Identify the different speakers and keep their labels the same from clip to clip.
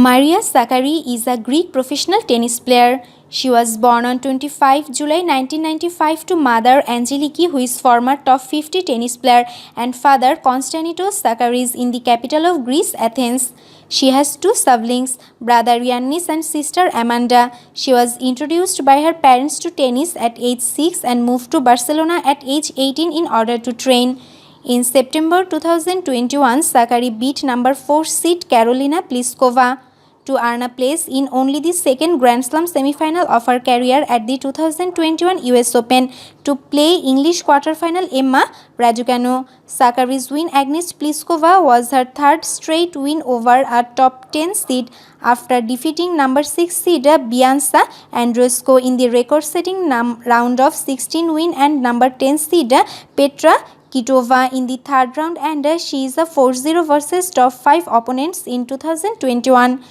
Speaker 1: Maria Sakkari is a Greek professional tennis player. She was born on 25 July 1995 to mother Angeliki, who is former top 50 tennis player, and father Konstantinos Sakkaris in the capital of Greece, Athens. She has two siblings, brother Yannis and sister Amanda. She was introduced by her parents to tennis at age 6 and moved to Barcelona at age 18 in order to train. In September 2021, Sakkari beat number 4 seed Karolina Pliskova to earn a place in only the second Grand Slam semifinal of her career at the 2021 US Open to play English quarterfinal Emma Raducanu. Sakkari's win against Pliskova was her third straight win over a top 10 seed after defeating number 6 seed Bianca Andreescu in the record-setting round of 16 win and number 10 seed Petra Kvitova in the third round, and she is a 4-0 versus top 5 opponents in 2021.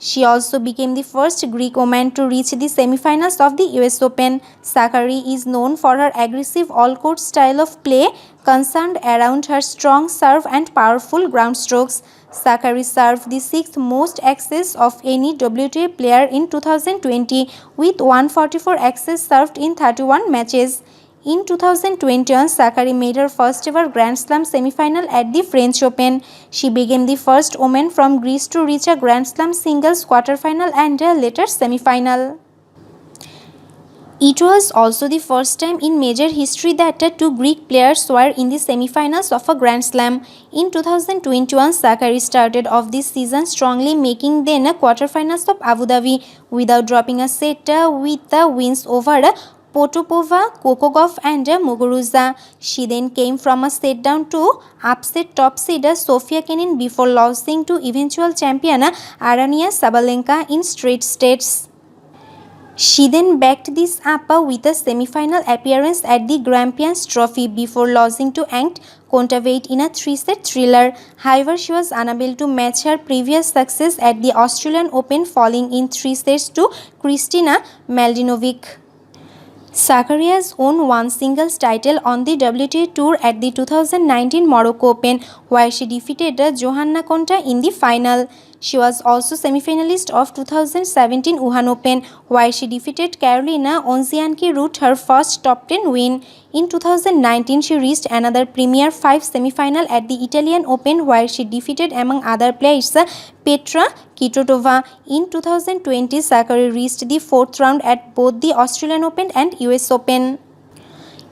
Speaker 1: She also became the first Greek woman to reach the semifinals of the US Open. Sakkari is known for her aggressive all-court style of play, concerned around her strong serve and powerful ground strokes. Sakkari served the 6th most aces of any WTA player in 2020 with 144 aces served in 31 matches. In 2021, Sakkari made her first ever Grand Slam semifinal at the French Open. She became the first woman from Greece to reach a Grand Slam singles quarterfinal and a later semifinal. It was also the first time in major history that two Greek players were in the semifinals of a Grand Slam. In 2021, Sakkari started off this season strongly, making then quarterfinals of Abu Dhabi without dropping a set with the wins over Potapova, Kokogov and Muguruza. She then came from a set down to upset top seed Sofia Kenin before losing to eventual champion Aryna Sabalenka in straight sets. She then backed this up with a semi-final appearance at the Grampians Trophy before losing to Angt Kontaveit in a 3-set thriller. However, she was unable to match her previous success at the Australian Open, falling in 3 sets to Kristina Mladenovic. Sakkari has won one singles title on the WTA Tour at the 2019 Morocco Open, where she defeated Johanna Konta in the final. She was also semi-finalist of 2017 Wuhan Open, where she defeated Karolina Pliskova, her first top 10 win. In 2019, she reached another Premier 5 semi-final at the Italian Open, where she defeated, among other players, Petra Kvitova. In 2020, Sakkari reached the 4th round at both the Australian Open and US Open.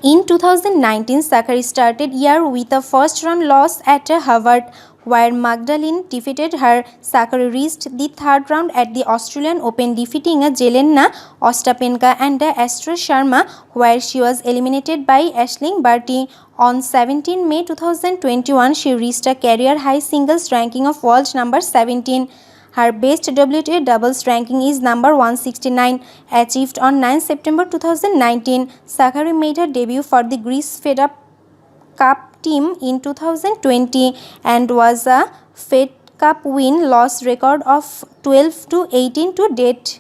Speaker 1: In 2019, Sakkari started year with a first-round loss at Harvard, where Magdalene defeated her. Sakkari reached the 3rd round at the Australian Open, defeating Jelena Ostapenko and Astra Sharma, where she was eliminated by Aisling Barty. On 17 May 2021, she reached a career-high singles ranking of world number 17. Her best WTA doubles ranking is number 169, achieved on 9 September 2019. Sakkari made her debut for the Greece Fed Cup team in 2020 and was a Fed Cup win-loss record of 12-18 to date.